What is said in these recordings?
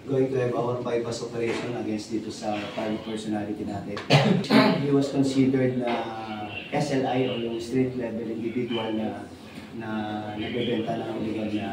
going to have our bypass operation against dito sa private personality natin. He was considered na SLI o yung street level individual na nagbebenta ng illegal na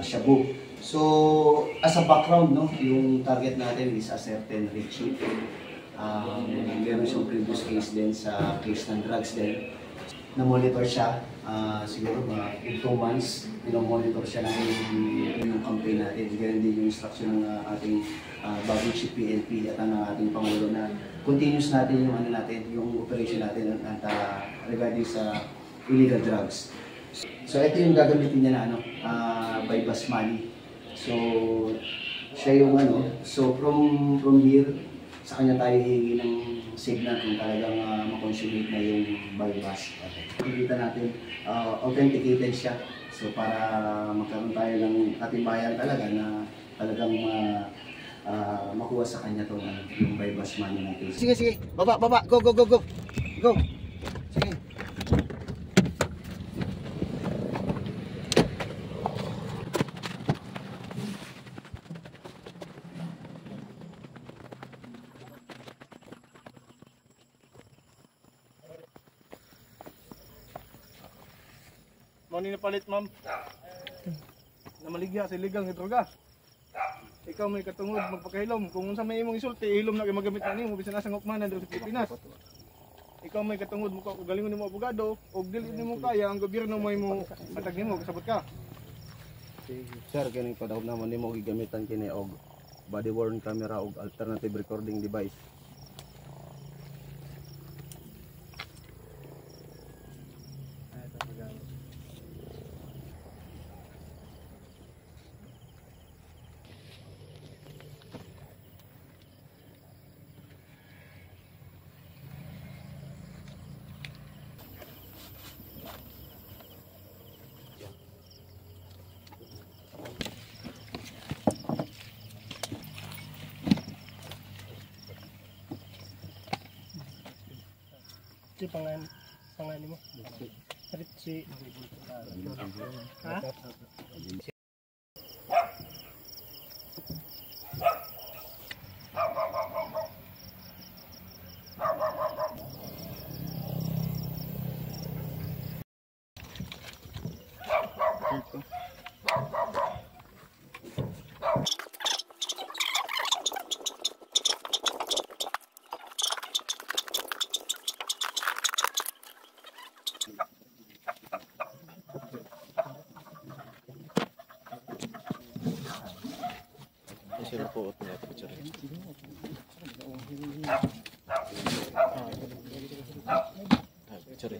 shabu. So, as a background, no, yung target natin is a certain Richie. Meron siyang previous case din sa case ng drugs din. Na-monitor siya, siguro in 2 months, monitor siya ng yung campaign natin. Ganyan din yung instruction ng ating bagong chief PNP at ang ating Pangulo na continuous natin yung yung operation natin at regarding sa illegal drugs. So ito yung gagamitin niya na bypass money. So siya yung so from here sa kanya tayo hihingi ng signal kung talagang makonsummate na yung bypass. Makikita natin authenticated siya. So para magkaroon tayo ng ating bayan talaga na talagang makuha sa kanya itong yung bypass money natin. Sige, baba, go. Go. Sige. Mani na palit, ma'am. Namaligya sa illegal nga droga. Ikaw may katungod magpakahilom. Kung unsa may imong isulti, ihilom na kay magamit na nimo bisan nasa ngokmanan dito sa Pilipinas. Ikaw may katungod mo og galingon nimo abogado, og dili nimo kaya ang gobyerno mo imo matag nimo kasabot ka. Sir, kining padahog naman nimo gigamitan kini og body worn camera og alternative recording device. Pangalan mo? Richie. Ha? Sino po niya ito picture? Picture.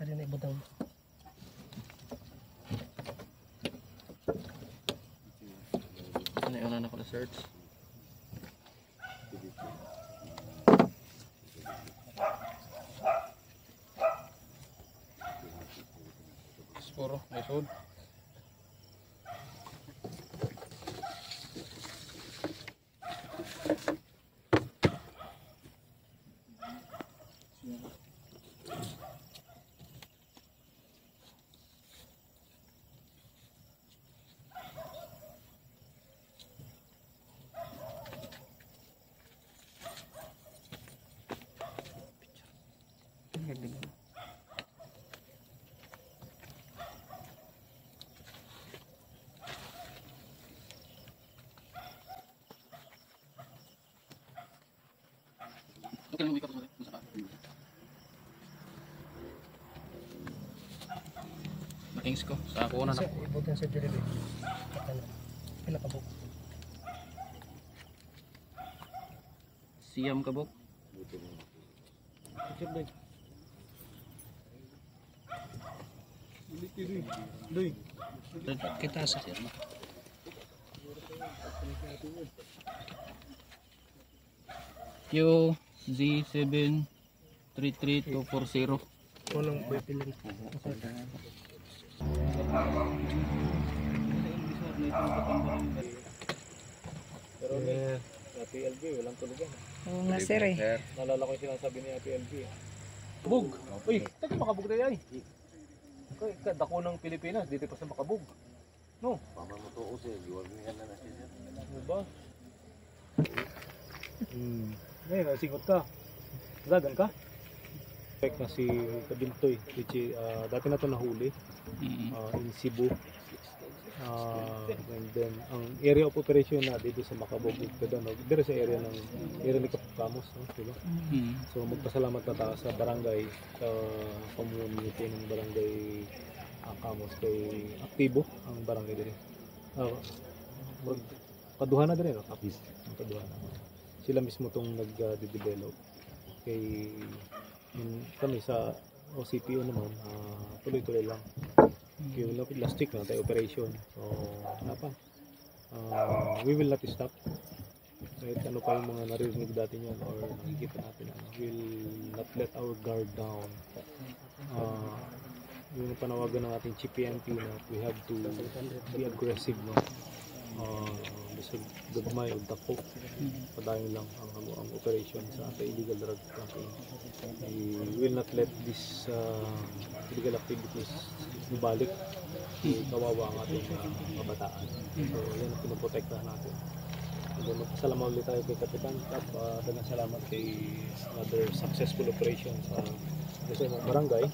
Ada naik butang. Ano yung una ko na search? Sporo, may sud. Okay lang, ikot mo. Makings ko. Sa ako na. Ibutin sa diri. Pila ka buk? Siyam ka buk. Cek deh. Duy. Kita sa QZ733240. Walang pwede lang. Pero PLB, walang tulugan. Oo nga sir eh. Nalala ko yung sinasabi ni PLB. Bug! Uy, tayo makabug na yan. Kaya dako ng Pilipinas, dito pa sa makabug. No? Papa mo to kasi giwag niya na siya. Ano ba? Ngayon, nasingot ka. Zagan ka? Check na si Kabintoy, which dati na ito nahuli in Cebu. And then, ang area of operation na dito sa Macabog, dito sa area ni Kapamos. No? Diba? So, magpasalamat na tayo sa barangay, sa community ng barangay Kamos, kay aktibo ang barangay din. Kaduhan na din, no? Kapis. Kaduhan na. Sila mismo itong nag-develop. Kay kami sa OCPO naman, tuloy-tuloy lang. Yung last week na tayo operation. So, we will not stop. Kahit ano pa yung mga naririnig dati niyan or nakikita natin, we will not let our guard down. Yung panawagan ng ating CPNP na we have to be aggressive, no? Basta gagmay o dako, padayon lang ang operation sa anti-illegal drug campaign. We will not let this illegal activities bumalik. Kawawa ang ating kabataan. So yan ang pinoprotektahan natin. And then magpasalamat ulit tayo kay Kapitan Kap. Dagang salamat kay another successful operation sa mga barangay.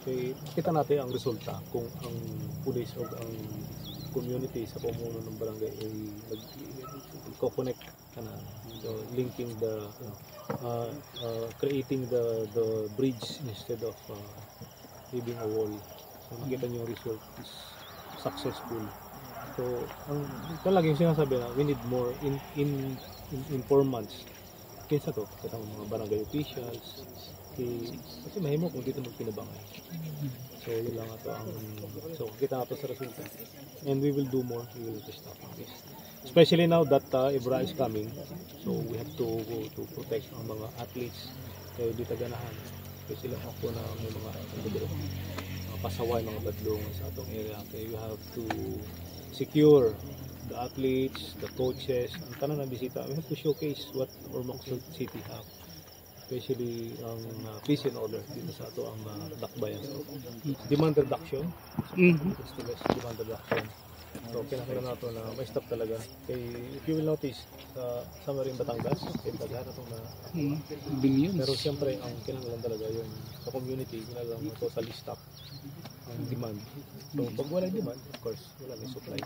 Kaya kita natin ang resulta kung ang pulis o ang community sa pamuno ng barangay ay nag-connect na, so linking creating the bridge instead of leaving a wall. So makita niyo yung result is successful. So ito lagi yung sinasabi na we need more in 4 months. Kaysa to, katang mga barangay officials, kasi mahimo kung dito magpinabangay. So yun lang ito ang kita nato sa resulta. And we will do more, we will just stop on this. Especially now that Ibra is coming, so we have to go to protect ang mga athletes kayo dito ganahan. Kasi sila ako na may mga pasaway, mga badlongan sa atong area. Okay, you have to secure the athletes, the coaches, ang tanan na bisita. We have to showcase what Ormoc City have. Especially ang peace and order dito sa ato ang dakbayan. So, demand reduction. Demand reduction. So, kinakailangan nato na may stop talaga. Kay, if you will notice, sa Maring Batangas, daghan itong na Billions. pero siyempre, ang kinakailangan talaga yung sa community, kinakailangan totally stop ang demand. So, pag wala demand, of course, wala may supply.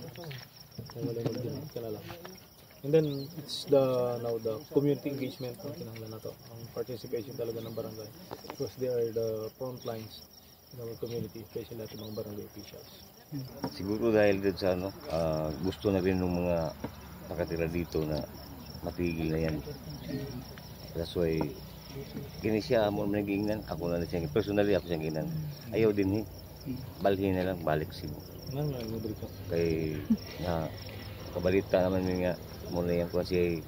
Kung wala may demand, kinakailangan. And then it's now the community engagement ang kinahanglan nato, ang participation talaga ng barangay because they are the front lines in our community, especially natin mga barangay officials. Siguro dahil din sa gusto na rin ng mga nakatira dito na matigil na yan. That's why kini siya mo nagingnan, ako na siyang personally ako siyang ginan. Ayaw din balhin na lang balik Cebu. Nang ano dito? Kay na kabalita naman nga muna yan kung siya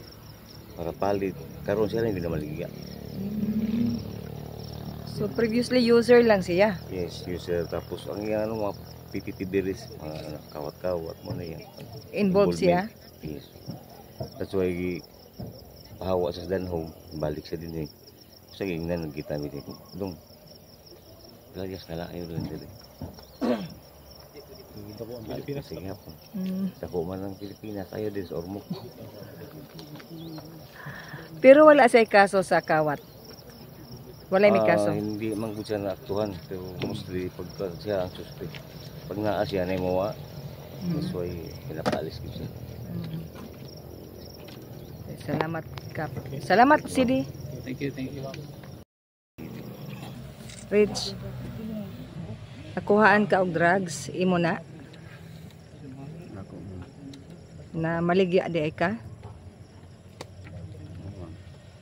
makapalit. Karoon siya lang hindi na maligya. So previously user lang siya. Yes, user. Tapos ang yan mga PTT diris, mga kawat-kawat mo na yan. Involved siya? Yes. That's why pahawa sa Danhog, balik siya din Sa gingnan, nagkita mi din. Dong, layas na lang ayaw rin din. Dako ang Pilipinas. Sige hapon. Dako man ng Pilipinas, ayaw din sa Ormoc. Pero wala siya kaso sa kawat. Wala may kaso. Hindi man gud siya naaktuhan, pero mostly pagka siya ang suspect. Pag naa siya na imuwa, that's why pinapalis ko siya. Salamat Kap. Salamat CD. Thank you, thank you. Rich. Nakuhaan ka og drugs, imo na? Na maligya di ay ka?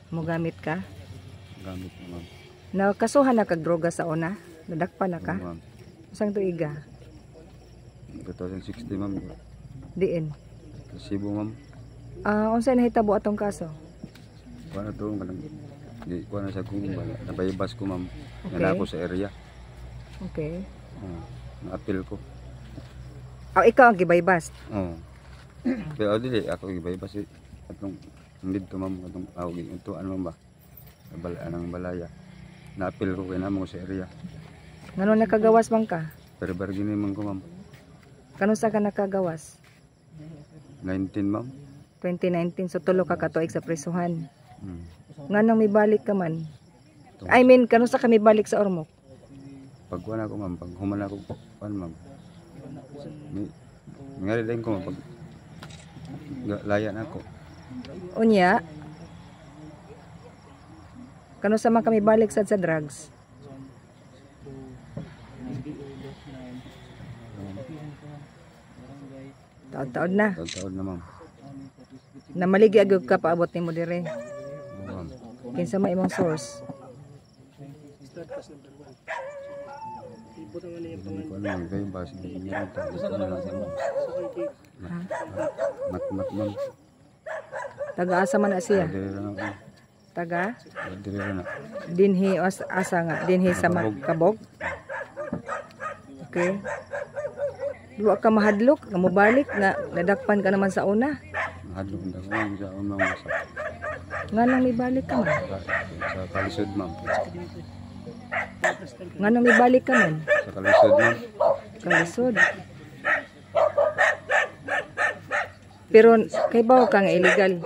Mo gamit ka? Gamit mo, ma'am. Nakasuhan na kag droga sa una? Nadakpa na ka? Ma'am. Usang tuiga? 2060, ma'am. Diin. Cebu, ma'am. Unsa nahitabo atong kaso? Kuha na to, di kuha na sa kung nabayabas ko ma'am. Okay. Yan ako sa area. Okay. Na-appeal ko. Ikaw ang gibaybas. Oo. Pero dili ako gibaybas atong dito ma'am atong awgi ito ano man ba? Anang balaya. Na-appeal ko kay namo sa area. Ngano nakagawas man ka? Pero bargini man ko ma'am. Kano sa ka nakagawas? 19 ma'am. 2019, so tulo ka katuig sa prisuhan. Hmm. Nganong may balik ka man? I mean, kano sa kami balik sa Ormoc? Pag kuha na ko ma'am, pag human ako kuan ma'am. Ngari din ko ma'am pag laya na ako. Unya, kano sa man kami balik sa drugs? Taod-taod na. Taon na ma'am. Namaligi agad ka paabot ni mo dire. Oo, ma'am. Kinsa may imong source? Hindi ko alam kayo ba sige niya ito. Mat ma'am. Taga-asa man na siya? Dili na ako. Taga? Dili na. Dinhi asa nga? Dinhi sa Kabog? Okay. Luwa ka mahadlok, nga mobalik, nga nadakpan ka naman sa una. Hadlok na ko ma'am sa unang sa Nga nang may balik ka man? sa kalisod ma'am. Nga nang may balik ka man? Sa kalisod ma'am. Kalisod. Pero kay bawo ka nga illegal.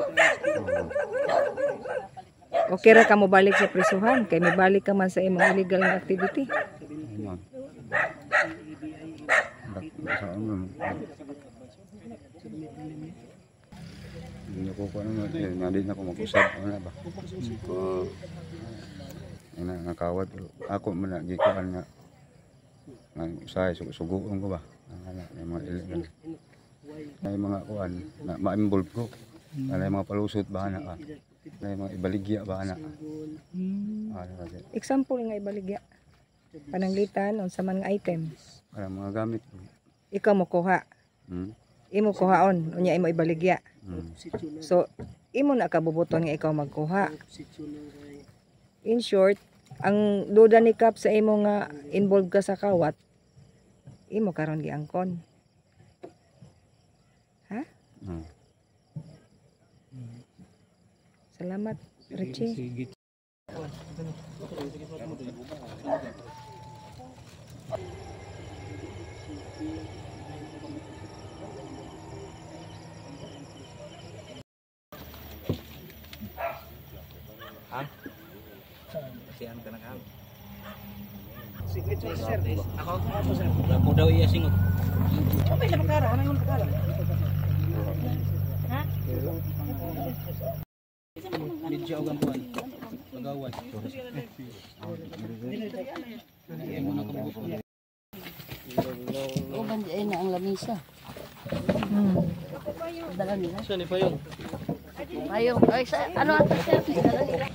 Okay ra ka mo balik sa prisuhan kay may balik ka man sa imong illegal nga activity. Ma'am. Sa ano? Hindi ko ano nga din ako mag-usap ano ba? Ko nakawat ako man gikuan nga say suguon ko ba? Ang mga illegal. May mga kuan na ma-involve ko. May mga palusot ba na may mga ibaligya ba na. Example nga ibaligya. Pananglitan unsa man nga item. Para mga gamit ko. Ikaw mo kuha. Imo kuhaon unya imo ibaligya. So imo na kabubuton nga ikaw magkuha. In short, ang duda ni Kap sa imo nga involved ka sa kawat, imo karon giangkon. Ha? Salamat, Richie. Sige. Ako daw iya singot. Medyo ang buwan. Magawan. Oh, bandiin na ang lamisa. Dala nila. Saan ni Payong? Ayong, ay, ano ata siya? Dala nila.